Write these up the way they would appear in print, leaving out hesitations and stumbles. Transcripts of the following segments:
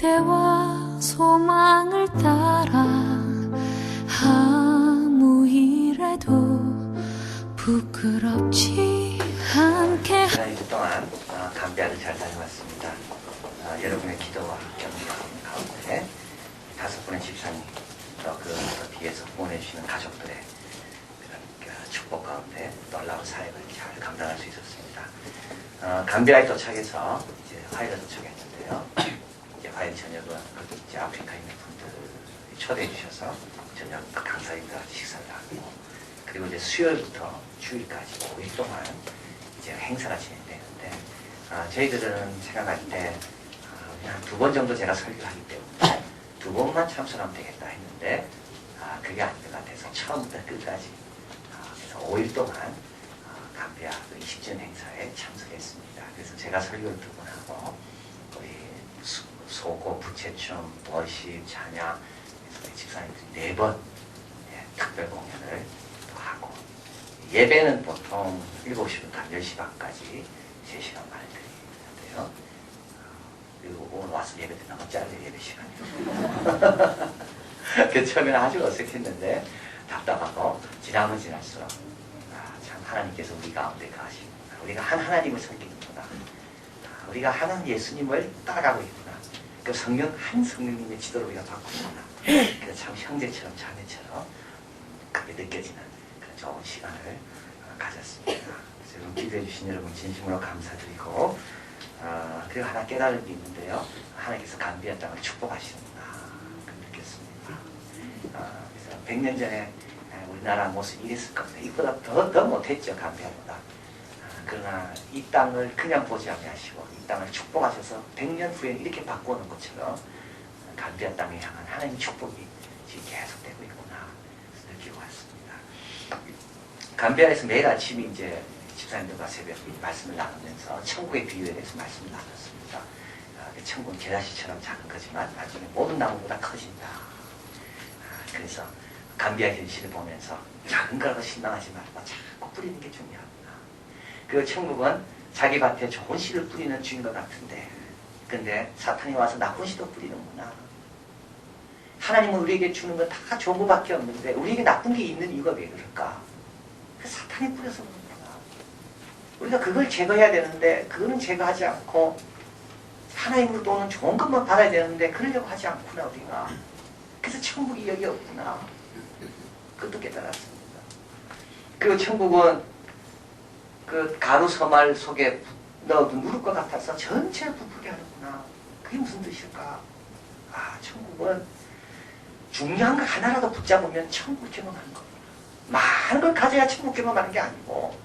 기대와 소망을 따라 아무 일에도 부끄럽지 않게. 지난 2주 동안 감비아를 잘 다녀왔습니다. 여러분의 기도와 격려 가운데 5분의 집사님 또 그 뒤에서 보내주시는 가족들의 그런 축복 가운데 놀라운 사역을 잘 감당할 수 있었습니다. 감비아에 도착해서 이제 화요일에 도착했는데요. 이제 화요일 저녁은 이제 아프리카에 있는 분들 초대해 주셔서 저녁 강사님들과 식사를 하고, 그리고 이제 수요일부터 주일까지 5일 동안 이제 행사가 진행되는데, 저희들은 생각할 때 그냥 2번 정도 제가 설교를 하기 때문에 2번만 참석하면 되겠다 했는데, 그게 아닌 것 같아서 처음부터 끝까지 그래서 5일 동안 감비아 20주년 행사에 참석했습니다. 그래서 제가 설교를 2번 하고, 우리 소고, 부채춤, 워십, 찬양, 그래서 집사님들이 4번 특별 공연을 또 하고, 예배는 보통 7시부터 10시 반까지 3시간 반을 드리는데요. 그리고 오늘 와서 예배 때 너무 짧은 예배 시간이에요. 그 처음에는 아주 어색했는데 답답하고, 지나면 지날수록 참 하나님께서 우리 가운데 가시구나, 우리가 한 하나님을 섬기는구나, 우리가 하나님 예수님을 따라가고 있구나, 그 성령 한 성령님의 지도를 우리가 받고 있구나, 그래서 참 형제처럼 자매처럼 그게 느껴지는 그런 좋은 시간을 가졌습니다. 그래서 여러분 기도해 주신 여러분 진심으로 감사드리고, 그리고 하나 깨달은 게 있는데요. 하나님께서 감비아 땅을 축복하시는구나 느꼈습니다. 그래서 100년 전에 우리나라 모습이 이랬을 겁니다. 이보다 더 못했죠, 감비아보다. 그러나 이 땅을 그냥 보지 않으시고 이 땅을 축복하셔서 100년 후에 이렇게 바꾸는 것처럼 감비아 땅에 향한 하나님의 축복이 지금 계속되고 있구나 느끼고 왔습니다. 감비아에서 매일 아침에 이제 집사님들과 새벽 말씀을 나누면서 천국의 비유에 대해서 말씀을 나눴습니다. 천국은 계다시처럼 작은 거지만 나중에 모든 나무보다 커진다. 그래서 감비아 현실을 보면서 작은 거라고 실망하지 말고 자꾸 뿌리는 게 중요하구나. 그 천국은 자기 밭에 좋은 씨를 뿌리는 주인 것 같은데, 근데 사탄이 와서 나쁜 씨도 뿌리는구나. 하나님은 우리에게 주는 건 다 좋은 것밖에 없는데 우리에게 나쁜 게 있는 이유가 왜 그럴까? 그 사탄이 뿌려서 그런구나. 우리가 그걸 제거해야 되는데 그거는 제거하지 않고 하나님으로부터 오는 좋은 것만 받아야 되는데 그러려고 하지 않구나 우리가. 그래서 천국이 여기 없구나. 그것도 깨달았습니다. 그리고 천국은 그 가루 서말 속에 넣어도 누를 것 같아서 전체를 부풀게 하는구나. 그게 무슨 뜻일까? 천국은 중요한 거 하나라도 붙잡으면 천국 경험하는 겁니다. 많은 걸 가져야 천국 경험하는 게 아니고,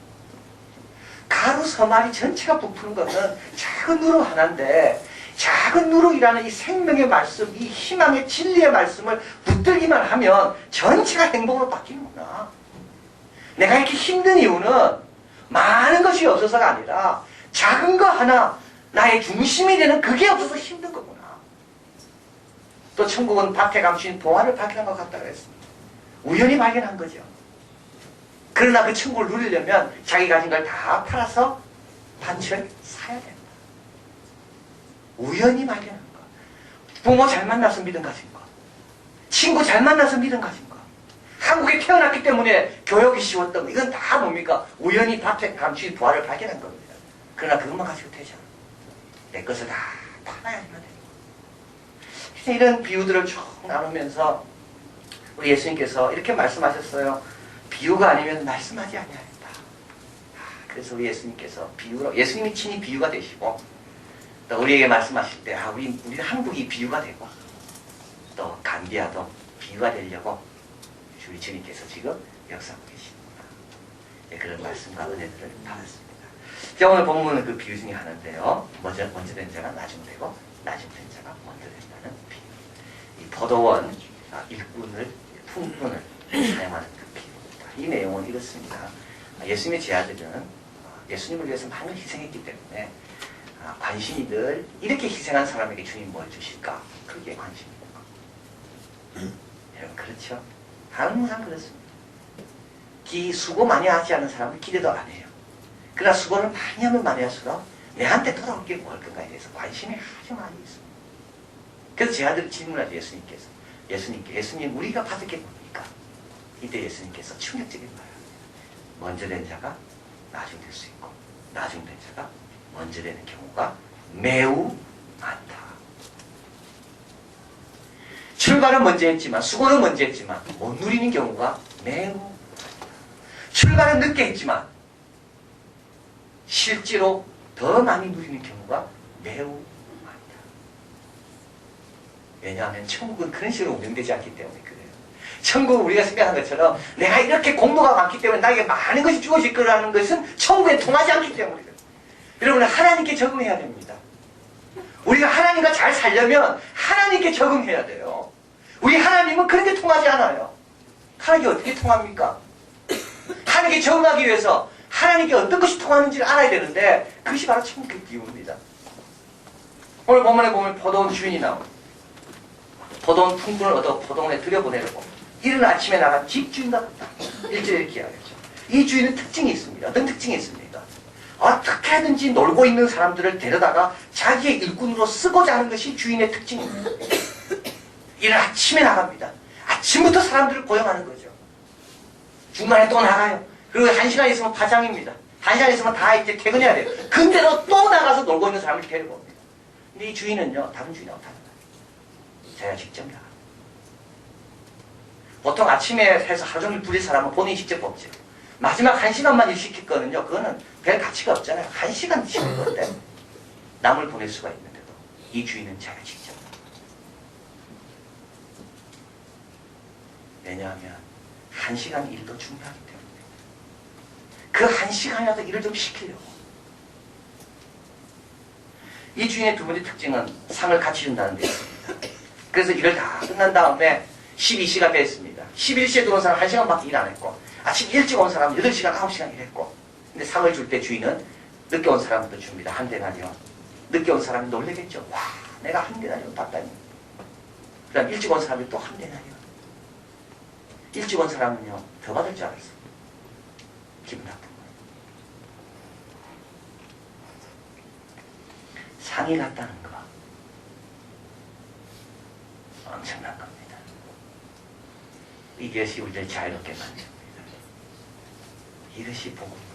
가루 서말이 전체가 부푸는 것은 작은 누룩 하나인데, 작은 누룩이라는 이 생명의 말씀, 이 희망의 진리의 말씀을 붙들기만 하면 전체가 행복으로 바뀌는구나. 내가 이렇게 힘든 이유는 많은 것이 없어서가 아니라 작은 거 하나, 나의 중심이 되는 그게 없어서 힘든 거구나. 또 천국은 밭에 감추인 보화를 발견한 것 같다고 했습니다. 우연히 발견한 거죠. 그러나 그 천국을 누리려면 자기 가진 걸 다 팔아서 밭을 사야 된다. 우연히 발견한 거. 부모 잘 만나서 믿음 가진 거. 친구 잘 만나서 믿음 가진 거. 한국에 태어났기 때문에 교육이 쉬웠던 거. 이건 다 뭡니까? 우연히 밭에 감추인 보화를 발견한 겁니다. 그러나 그것만 가지고 되지 않아. 내 것을 다 팔아야지만 됩니다. 이런 비유들을 쭉 나누면서 우리 예수님께서 이렇게 말씀하셨어요. 비유가 아니면 말씀하지 아니하였다. 그래서 우리 예수님께서 비유로, 예수님이 친히 비유가 되시고, 또 우리에게 말씀하실 때 우리 한국이 비유가 되고, 또 감비아도 비유가 되려고 우리 주님께서 지금 역사하고 계십니다. 그런 말씀과 은혜들을 받았습니다. 자, 오늘 본문은 그 비유 중에 하나인데요. 먼저 된 자가 나중 되고 나중 된 자가 먼저 된다는 비유. 이 포도원 일꾼을 품꾼을 사용하는 그 비유입니다. 이 내용은 이렇습니다. 예수님의 제자들은 예수님을 위해서 많은 희생했기 때문에 관심이 늘 이렇게 희생한 사람에게 주님 뭘 주실까? 그게 관심입니다. 여러분 그렇죠? 항상 그렇습니다. 수고 많이 하지 않은 사람은 기대도 안 해요. 그러나 수고를 많이 하면 많이 할수록 내한테 돌아올 게 뭘 건가에 대해서 관심이 아주 많이 있습니다. 그래서 제 아들이 질문하죠. 예수님 우리가 받을 게 뭡니까? 이때 예수님께서 충격적인 말을 먼저 된 자가 나중 될 수 있고 나중 된 자가 먼저 되는 경우가 매우 많다. 출발은 먼저 했지만 수고는 먼저 했지만 못 누리는 경우가 매우 많다. 출발은 늦게 했지만 실제로 더 많이 누리는 경우가 매우 많다. 왜냐하면 천국은 그런 식으로 운영되지 않기 때문에 그래요. 천국은 우리가 생각한 것처럼 내가 이렇게 공로가 많기 때문에 나에게 많은 것이 주어질 거라는 것은 천국에 통하지 않기 때문에 그래요. 여러분은 하나님께 적응해야 됩니다. 우리가 하나님과 잘 살려면 하나님께 적응해야 돼요. 우리 하나님은 그런 게 통하지 않아요. 하나님께 어떻게 통합니까? 하나님께 적응하기 위해서 하나님께 어떤 것이 통하는지를 알아야 되는데 그것이 바로 천국의 기운입니다. 오늘 본문에 보면 포도원 주인이 나옵니다. 포도원 풍분을 얻어 포도원에 들여보내려고 이른 아침에 나간 집주인과 같다. 1절에 이렇게 이야기하죠. 이 주인은 특징이 있습니다. 어떤 특징이 있습니까? 어떻게든지 놀고 있는 사람들을 데려다가 자기의 일꾼으로 쓰고자 하는 것이 주인의 특징입니다. 이른 아침에 나갑니다. 아침부터 사람들을 고용하는 거죠. 중간에 또 나가요. 그리고 1시간 있으면 파장입니다. 1시간 있으면 다 이제 퇴근해야 돼요. 근데도 또 나가서 놀고 있는 사람을 데리고 옵니다. 근데 이 주인은요, 다른 주인하고 다른 거예요. 제가 직접 나갑니다. 보통 아침에 해서 하루 종일 부릴 사람은 본인이 직접 뽑죠. 마지막 1시간만 일 시켰거든요. 그거는 별 가치가 없잖아요. 1시간 시킨 건데 남을 보낼 수가 있는데도 이 주인은 제가 직접 나갑니다. 왜냐하면 1시간 일도 중요하기 때문에 그 1시간이라도 일을 좀 시키려고. 이 주인의 두 번째 특징은 상을 같이 준다는 데 있습니다. 그래서 일을 다 끝난 다음에 12시가 됐습니다. 11시에 들어온 사람 1시간밖에 일 안 했고 아침 일찍 온 사람은 8시간, 9시간 일했고 근데 상을 줄 때 주인은 늦게 온 사람부터 줍니다. 한 대나리온. 늦게 온 사람이 놀라겠죠. 와, 내가 한 대나리온 받다니. 그 다음 일찍 온 사람이 또 한 대나리온. 일찍 온 사람은요, 더 받을 줄 알았어. 기분 나쁜 거예요. 상이 같다는 거 엄청난 겁니다. 이것이 우리를 자유롭게 만듭니다. 이것이 복음입니다.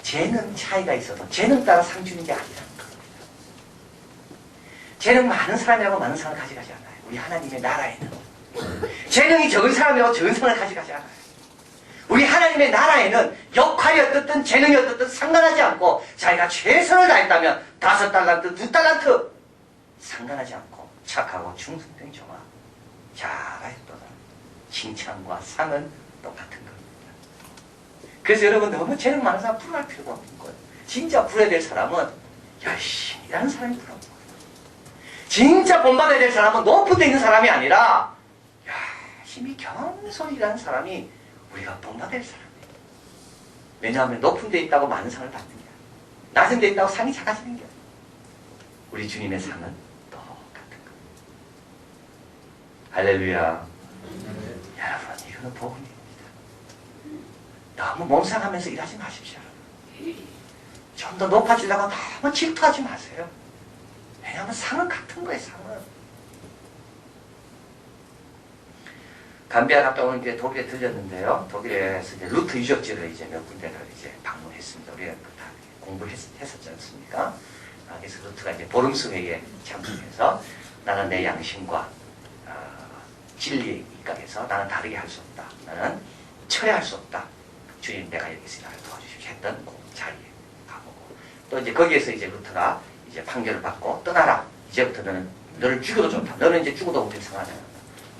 재능 차이가 있어도 재능 따라 상 주는 게 아니라는 겁니다. 재능 많은 사람이라고 많은 상을 가져가지 않아요. 우리 하나님의 나라에는 재능이 적은 사람이라고 적은 상을 가져가지 않아요. 우리 하나님의 나라에는 역할이 어떻든 재능이 어떻든 상관하지 않고 자기가 최선을 다했다면 5달란트, 2달란트 상관하지 않고 착하고 충성된 종아 잘하였도다. 칭찬과 상은 똑같은 겁니다. 그래서 여러분 너무 재능 많은 사람 부러워할 필요가 없는 거예요. 진짜 부러워야 될 사람은 열심히 일하는 사람이 부러운 거예요. 진짜 본받아야 될 사람은 높은 데 있는 사람이 아니라 열심히 겸손히 일하는 사람이 우리가 본받아야 될 사람이에요. 왜냐하면 높은 데 있다고 많은 상을 받는 게 아니에요. 낮은 데 있다고 상이 작아지는 게 아니에요. 우리 주님의 상은 똑같은 거예요. 할렐루야. 여러분 이거는 복음입니다. 너무 몸상하면서 일하지 마십시오. 좀 더 높아지려고 너무 질투하지 마세요. 왜냐하면 상은 같은 거예요. 상은. 감비아 갔다 오는 길에 독일에 들렸는데요. 독일에서 이제 루트 유적지를 이제 몇 군데를 이제 방문했습니다. 우리가 다 공부했었지 않습니까? 그래서 루트가 이제 보름수회에 참석해서 나는 내 양심과 진리에 입각해서 나는 다르게 할 수 없다. 나는 철회할 수 없다. 주님 내가 여기 있으니 나를 도와주십시오 했던 그 자리에 가보고 또 이제 거기에서 이제 루트가 이제 판결을 받고 떠나라. 이제부터 너를 죽여도 좋다. 너는 이제 죽어도 우리는 상하지 않는다.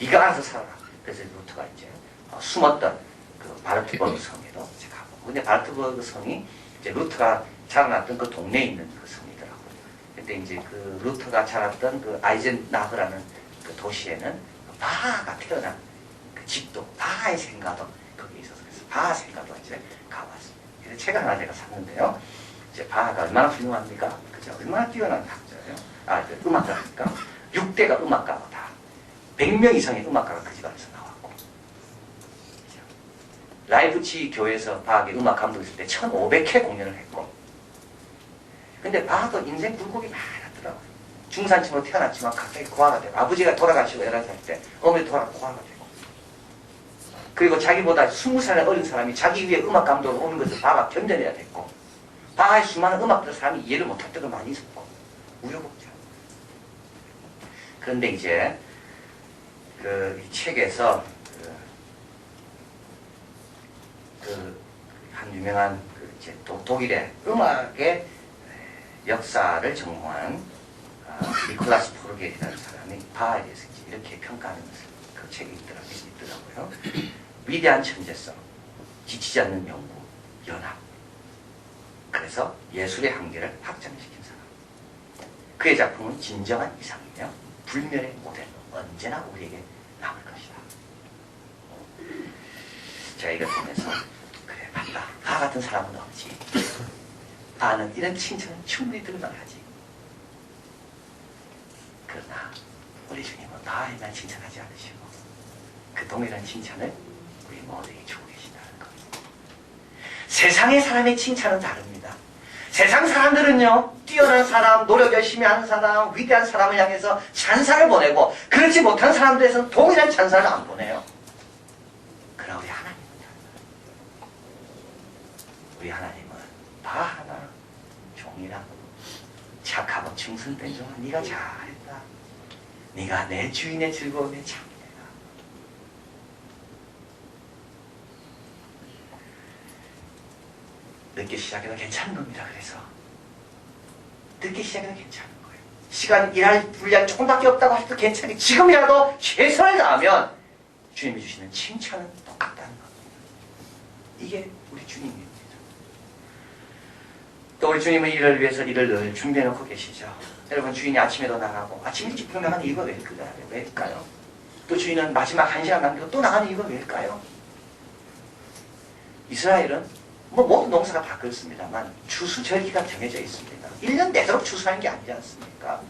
네가 알아서 살아라. 그래서 루트가 이제 숨었던 그 바르트버그 성에도 이제 가보고 근데 바르트버그 성이 이제 루트가 자라났던 그 동네에 있는 그 성이더라고요. 그때 이제 그 루트가 자랐던 그 아이젠나흐라는 그 도시에는 바하가 태어난 그 집도 바하의 생가도 거기에 있어서 그래서 바하 생가도 이제 가봤습니다. 그래서 책 하나 제가 샀는데요. 이제 바하가 얼마나 훌륭합니까? 그죠? 얼마나 뛰어난 학자예요. 그 음악가니까 6대가 음악가고 다 100명 이상의 음악가가 그 집안에서 나왔고 그죠? 라이프치 교회에서 바하의 음악 감독이 있을 때 1500회 공연을 했고 근데 바하도 인생 굴곡이 많았더라고요. 중산층으로 태어났지만 갑자기 고아가 되고, 아버지가 돌아가시고 11살 때 어머니 돌아가 고아가 되고, 그리고 자기보다 20살의 어린 사람이 자기 위에 음악 감독을 오는 것을 바가 견뎌내야 됐고, 바하의 수많은 음악들 사람이 이해를 못할 때도 많이 있었고, 우여곡절. 그런데 이제 이 책에서 한 유명한 이제 독일의 음악의 역사를 전공한 니콜라스 포르게이라는 사람이 바하에 대해서 이렇게 평가하는 것을 그 책에 있더라고요. 위대한 천재성, 지치지 않는 연구, 연합. 그래서 예술의 한계를 확장시킨 사람. 그의 작품은 진정한 이상이며 불멸의 모델로 언제나 우리에게 남을 것이다. 제가 이걸 보면서 그래 맞다. 바 같은 사람은 없지. 바는 이런 칭찬은 충분히 들을만하지. 그러나 우리 주님은 바에만 칭찬하지 않으시고 그 동일한 칭찬을 우리 모두에게 주고 계신다는 겁니다. 세상의 사람의 칭찬은 다릅니다. 세상 사람들은요, 뛰어난 사람, 노력 열심히 하는 사람, 위대한 사람을 향해서 찬사를 보내고, 그렇지 못한 사람들에서는 동일한 찬사를 안 보내요. 그러나 우리 하나님은 달라요. 우리 하나님은 바 하나 종이라 착하고 충성된 종아, 네가 잘했다. 네가 내 주인의 즐거움에 참여해라. 늦게 시작해도 괜찮은 겁니다. 그래서 늦게 시작해도 괜찮은 거예요. 시간, 일할 분량 조금밖에 없다고 해도 괜찮아요. 지금이라도 최선을 다하면 주님이 주시는 칭찬은 똑같다는 겁니다. 이게 우리 주님입니다. 또 우리 주님은 일을 위해서 일을 늘 준비해놓고 계시죠. 여러분, 주인이 아침에도 나가고 아침 일찍 나가는 이유가 왜일까요? 또 주인은 마지막 1시간 남기고 또 나가는 이유가 왜일까요? 이스라엘은 모든 농사가 다 그렇습니다만 추수절기가 정해져 있습니다. 1년 내도록 추수하는 게 아니지 않습니까?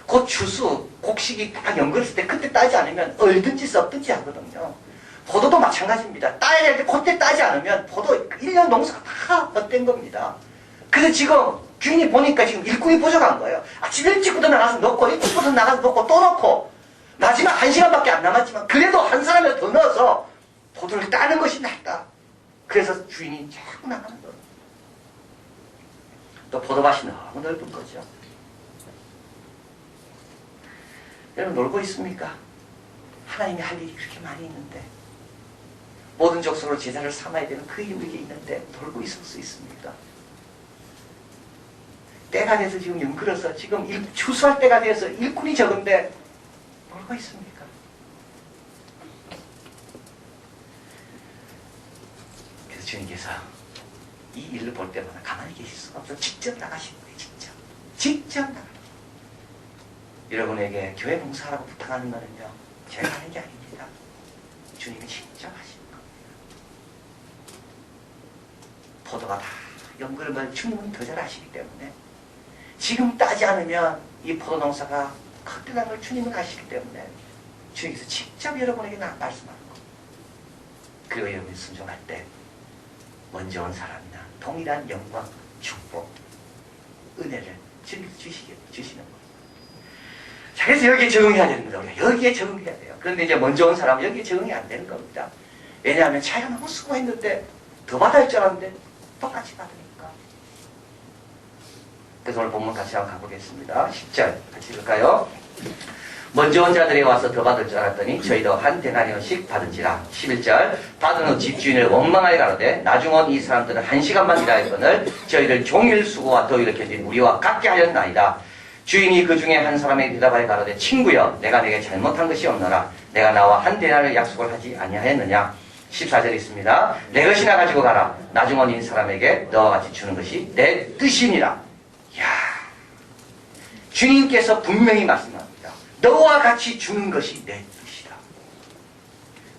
곧 추수, 곡식이 딱 연결했을 때 그때 따지 않으면 얼든지 썩든지 하거든요. 포도도 마찬가지입니다. 따야 될 때 그때 따지 않으면 포도 1년 농사가 다 헛된 겁니다. 그래서 지금 주인이 보니까 지금 일꾼이 부족한 거예요. 아침 일찍부터 나가서 넣고 일찍부터 나가서 넣고 또 넣고 마지막 1시간밖에 안 남았지만 그래도 한 사람을 더 넣어서 포도를 따는 것이 낫다. 그래서 주인이 자꾸 나가는 거예요. 또 포도밭이 너무 넓은 거죠. 여러분 놀고 있습니까? 하나님이 할 일이 그렇게 많이 있는데 모든 족속으로 제자를 삼아야 되는 그 힘이 있는데 놀고 있을 수 있습니까? 때가 돼서 지금 연끌어서 지금 추수할 때가 돼서 일꾼이 적은데 놀고 있습니까? 그래서 주님께서 이 일을 볼 때마다 가만히 계실 수가 없어 직접 나가시는 거예요. 직접 나가는 거예요. 여러분에게 교회 봉사하라고 부탁하는 거는요, 제가 하는 게 아닙니다. 주님이 직접 하시는 겁니다. 포도가 다 연근을 주님은 더 잘 아시기 때문에 지금 따지 않으면 이 포도 농사가 헛되는 걸 주님은 아시기 때문에 주님께서 직접 여러분에게 말씀하는 겁니다. 그리고 여러분이 순종할 때 먼저 온 사람이나 동일한 영광, 축복, 은혜를 주시는 거예요. 자, 그래서 여기에 적응해야 되는 거죠. 우리가 여기에 적응해야 돼요. 그런데 이제 먼저 온 사람은 여기에 적응이 안 되는 겁니다. 왜냐하면 자기가 너무 수고했는데 더 받을 줄 알았는데 똑같이 받으니까. 그래서 오늘 본문 같이 한번 가보겠습니다. 10절 같이 읽을까요? 먼저 온 자들이 와서 더 받을 줄 알았더니 저희도 한 데나리온씩 받은지라. 11절 받은 후 집주인을 원망하여 가로되 나중 온 이 사람들은 1시간만 일하였거늘 저희를 종일 수고와 더위를 견딘 우리와 같게 하였나이다. 주인이 그 중에 한 사람에게 대답하여 가로되 친구여 내가 내게 잘못한 것이 없노라. 내가 나와 한 데나리온을 약속을 하지 아니하였느냐. 14절 있습니다. 내 것이나 가지고 가라. 나중 온 이 사람에게 너와 같이 주는 것이 내 뜻이니라. 이야, 주님께서 분명히 말씀합니다. 너와 같이 주는 것이 내 뜻이다.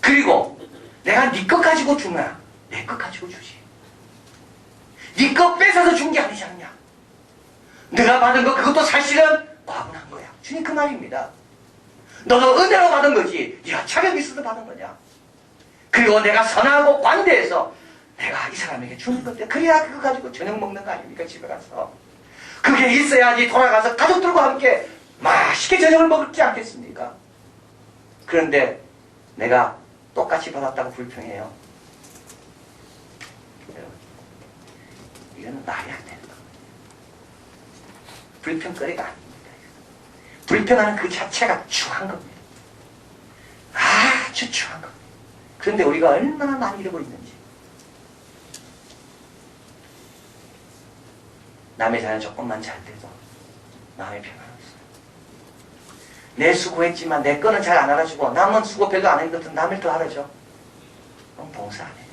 그리고 내가 네 것 가지고 주나 내 것 가지고 주지. 네 것 뺏어서 준 게 아니지 않냐. 내가 받은 거 그것도 사실은 과분한 거야. 주님 그 말입니다. 너도 은혜로 받은 거지 네가 자격이 있어서 받은 거냐. 그리고 내가 선하고 관대해서 내가 이 사람에게 주는 건데 그래야 그거 가지고 저녁 먹는 거 아닙니까? 집에 가서 그게 있어야지 돌아가서 가족들과 함께 맛있게 저녁을 먹지 않겠습니까? 그런데 내가 똑같이 받았다고 불평해요. 이거는 말이 안 되는 겁니다. 불평거리가 아닙니다. 불평하는 그 자체가 추한 겁니다. 아주 추한 겁니다. 그런데 우리가 얼마나 많이 이러고 있는지. 남의 자녀 조금만 잘 돼도 마음이 평안없어요. 내 수고했지만 내 거는 잘 안 알아주고 남은 수고 별로 안 한 것은 남을 더 알아줘. 그럼 봉사 안 해요.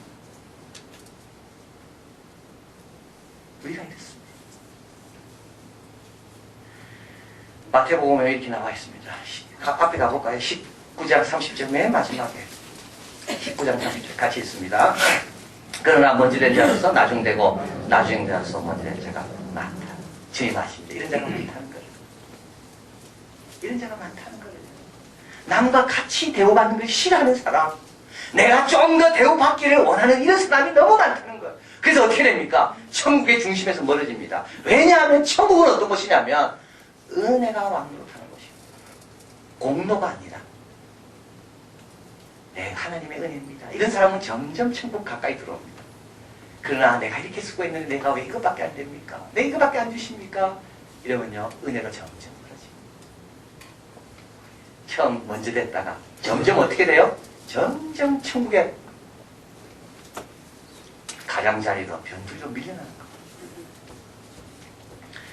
우리가 이랬습니다. 마태복음에 이렇게 나와 있습니다. 앞에 가볼까요? 19장 30절 맨 마지막에 19장 30절 같이 있습니다. 그러나 먼저 된 자로서 나중되고 나중된 자로서 먼저 된 자가 많다. 주의 말씀입니다. 이런 자가 많다는 거예요. 이런 자가 많다는 거예요. 남과 같이 대우받는 걸 싫어하는 사람, 내가 좀 더 대우받기를 원하는 이런 사람이 너무 많다는 거예요. 그래서 어떻게 됩니까? 천국의 중심에서 멀어집니다. 왜냐하면 천국은 어떤 곳이냐면 은혜가 왕노릇하는 곳이에요. 공로가 아니라 네, 하나님의 은혜입니다. 이런 사람은 점점 천국 가까이 들어옵니다. 그러나 내가 이렇게 수고했는데 내가 왜 이것밖에 안 됩니까? 내 이것밖에 안 주십니까? 이러면요, 은혜가 점점 멀어집니다. 처음 먼저 됐다가 점점 어떻게 돼요? 점점 천국의 가장자리로 변두리로 밀려나는 겁니다.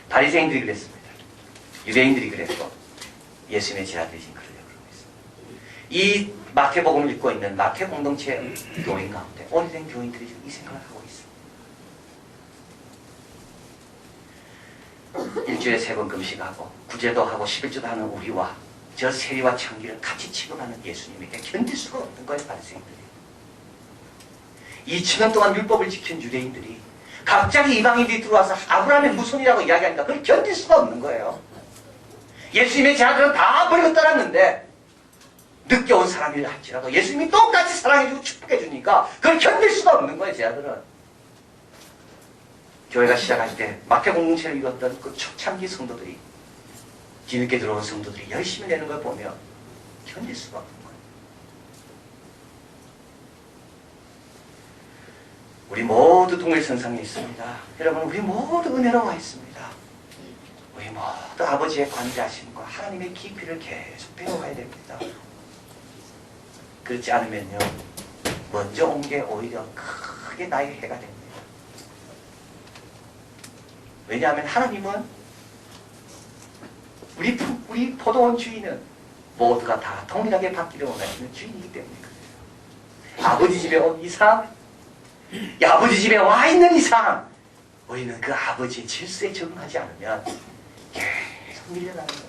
바리새인들이 그랬습니다. 유대인들이 그랬고 예수님의 제자들이 지금 그러려고 그러고 있습니다. 이 마태복음을 읽고 있는 마태 공동체 교인 가운데 오래된 교인들이 지금 이 생각을 하고 있습니다. 일주일에 3번 금식하고 구제도 하고 11조도 하는 우리와 저 세리와 창기를 같이 취급하는 예수님에게 견딜 수가 없는 거예요. 바리새인들이. 2000년 동안 율법을 지킨 유대인들이 갑자기 이방인들이 들어와서 아브라함의 후손이라고 이야기하니까 그걸 견딜 수가 없는 거예요. 예수님의 제자들은 다 버리고 떠났는데 늦게 온 사람이라 할지라도 예수님이 똑같이 사랑해주고 축복해주니까 그걸 견딜 수가 없는 거예요. 제자들은. 교회가 시작할 때 마태 공동체를 읽었던 그 초창기 성도들이, 뒤늦게 들어온 성도들이 열심히 내는 걸 보면 견딜 수가 없는 거예요. 우리 모두 동일선상에 있습니다. 여러분, 우리 모두 은혜로 와 있습니다. 우리 모두 아버지의 관대하심과 하나님의 깊이를 계속 배워가야 됩니다. 그렇지 않으면요, 먼저 온 게 오히려 크게 나의 해가 됩니다. 왜냐하면 하나님은 우리 포도원 주인은 모두가 다 동일하게 받기를 원하시는 주인이기 때문에 그래요. 아버지 집에 온 이상, 아버지 집에 와 있는 이상 우리는 그 아버지의 질서에 적응하지 않으면 계속 밀려나는 거예요.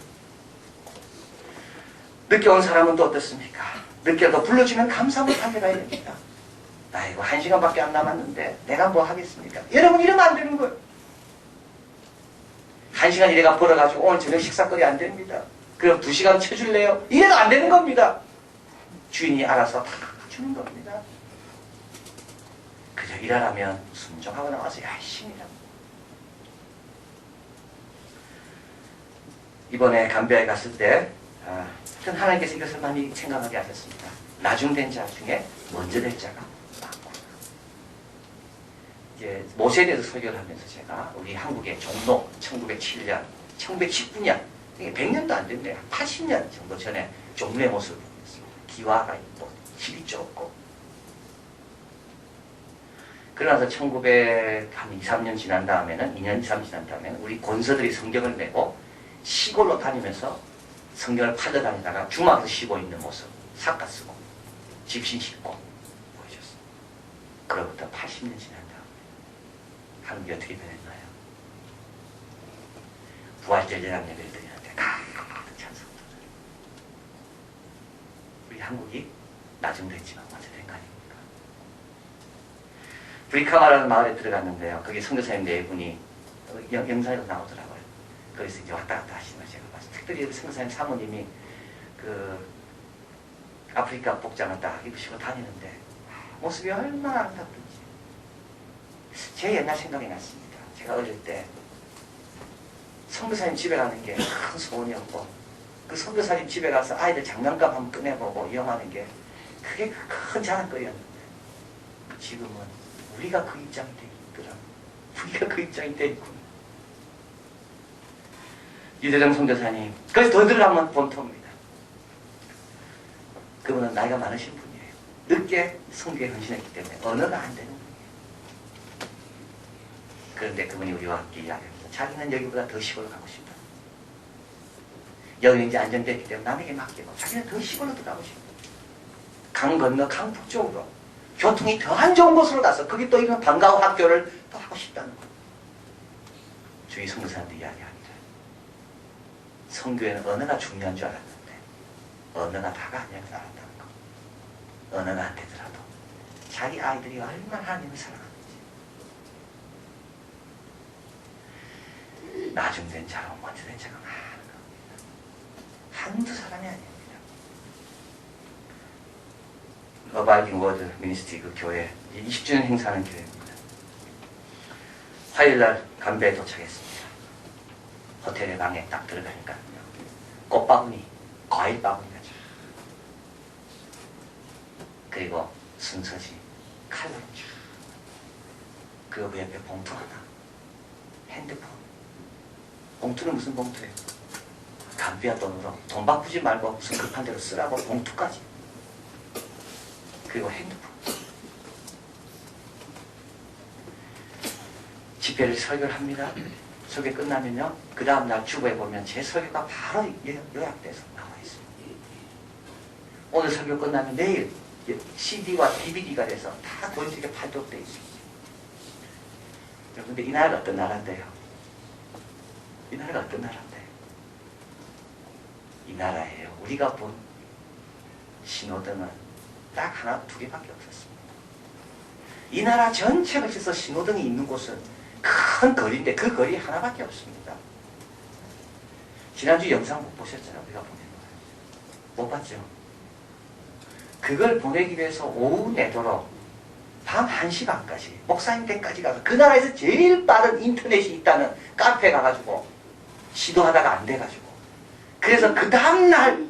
늦게 온 사람은 또 어떻습니까? 늦게라도 불러주면 감사함을 가져가야 됩니다. 아이고, 1시간밖에 안 남았는데 내가 뭐 하겠습니까? 여러분, 이러면 안 되는 거예요. 1시간 이래가 벌어가지고 오늘 저녁 식사거리 안 됩니다. 그럼 2시간 쳐줄래요? 이래도 안 되는 겁니다. 주인이 알아서 다 주는 겁니다. 그저 일하라면 순종하고 나와서 열심히 일합니다. 이번에 감비아에 갔을 때 하나님께서 이것을 많이 생각하게 하셨습니다. 나중된 자 중에 먼저 될 자가 많고, 이제 모세에 대해서 설교를 하면서 제가 우리 한국의 종로 1907년, 1919년, 100년도 안 됐네요. 80년 정도 전에 종로의 모습을 보였습니다. 기와가 있고 길이 좁고. 그러나서 1900 한 2, 3년 지난 다음에는 2년, 3년 지난 다음에는 우리 권서들이 성경을 메고 시골로 다니면서 성경을 팔러 다니다가 주막에서 쉬고 있는 모습, 삭가 쓰고 집신 싣고 보여줬어요. 그로부터 80년 지난 다음에 한국이 어떻게 변했나요? 부활절 예당 예배를 드리는데 가득 찬 성도들. 우리 한국이 나중됐지만 먼저 된 거 아닙니까? 브리카마라는 마을에 들어갔는데요. 거기 선교사님 4분이 영상에도 나오더라고요. 거기서 이제 왔다 갔다 하시는 걸 제가 봤어요. 특별히 선교사님 사모님이 그 아프리카 복장을 딱 입으시고 다니는데 모습이 얼마나 아름답던지 제 옛날 생각이 났습니다. 제가 어릴 때 선교사님 집에 가는 게 큰 소원이었고, 그 선교사님 집에 가서 아이들 장난감 한번 꺼내보고 이용하는 게 그게 큰 자랑거리였는데, 지금은 우리가 그 입장이 돼 있더라. 우리가 그 입장이 돼 있구나. 유대정 선교사님, 그래서 더 들어가면 본토입니다. 그분은 나이가 많으신 분이에요. 늦게 선교에 헌신했기 때문에 언어가 안 되는 분이에요. 그런데 그분이 우리와 함께 이야기합니다. 자기는 여기보다 더 시골로 가고 싶다. 여기는 이제 안정됐기 때문에 남에게 맡기고 자기는 더 시골로 들어가고 싶다. 강 건너 강 북쪽으로 교통이 더 안 좋은 곳으로 가서 거기 또 이런 방과후 학교를 또 하고 싶다는 거예요. 주위 선교사님들 이야기합니다. 선교에는 언어가 중요한 줄 알았는데 언어가 다가 아니라는 걸 알았다는 거. 언어가 안 되더라도 자기 아이들이 얼마나 하나님을 사랑하는지 나중된 자로 먼저된 자가 많은 겁니다. 한두 사람이 아닙니다. 어바이딩 워드 미니스트리 그 교회 20주년 행사하는 교회입니다. 화요일날 감배에 도착했습니다. 호텔의 방에 딱 들어가니까요. 꽃바구니, 과일 바구니가 쫙. 그리고 순서지, 칼럼 쫙. 그리고 그 옆에 봉투 하나. 핸드폰. 봉투는 무슨 봉투예요? 감비아 돈으로 돈 바꾸지 말고 무슨 급한 대로 쓰라고 봉투까지. 그리고 핸드폰. 집회를 설교를 합니다. 설교 끝나면요, 그 다음날 주보에 보면 제 설교가 바로 요약돼서 나와 있습니다. 오늘 설교 끝나면 내일 CD와 DVD가 돼서 다 보여주게 발독되어 있습니다. 여러분들 이 나라가 어떤 나라인데요? 이 나라가 어떤 나라인데? 이 나라예요. 우리가 본 신호등은 딱 하나, 두 개밖에 없었습니다. 이 나라 전체가 있어서 신호등이 있는 곳은 큰 거리인데 그 거리 하나밖에 없습니다. 지난주 영상 못 보셨잖아요. 우리가 보낸 거예요. 못 봤죠? 그걸 보내기 위해서 오후 내도록 밤 1시 반까지 목사님 댁까지 가서 그 나라에서 제일 빠른 인터넷이 있다는 카페 가가지고 시도하다가 안 돼가지고 그래서 그 다음날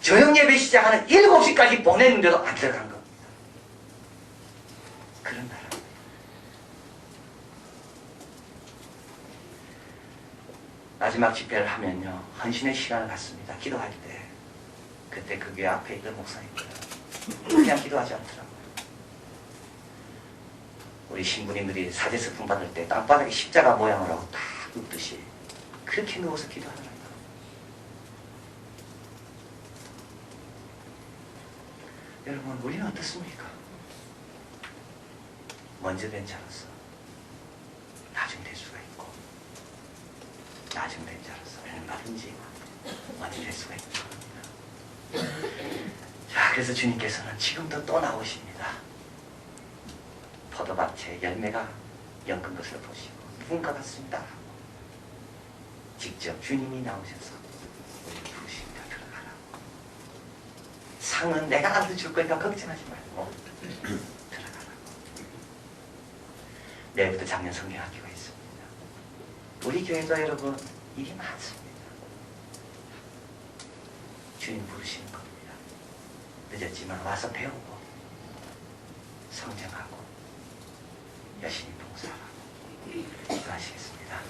저녁 예배 시작하는 7시까지 보냈는데도 안 들어간 겁니다. 그런 나라. 마지막 집회를 하면요, 헌신의 시간을 갖습니다. 기도할 때. 그때 그 교회 앞에 있던 목사님들은 그냥 기도하지 않더라고요. 우리 신부님들이 사제스품 받을 때 땅바닥에 십자가 모양으로 하고 딱 눕듯이 그렇게 누워서 기도하더라고요. 여러분, 우리는 어떻습니까? 먼저 된 자로서 나중 될 수가 있고, 나중 된 자로서 얼마든지 먼저 될 수가 있는 겁니다. 자, 그래서 주님께서는 지금도 또 나오십니다. 포도밭에 열매가 연근 것을 보시고 누군가 같습니다. 직접 주님이 나오셔서 우리를 부르십니다. 들어가라고. 상은 내가 알아서 줄 거니까 걱정하지 말고 들어가라고. 내일부터 작년 성경학교가 있습니다. 우리 교회도 여러분 일이 많습니다. 주님 부르시는 겁니다. 늦었지만 와서 배우고 성장하고 열심히 봉사하고 기도하시겠습니다.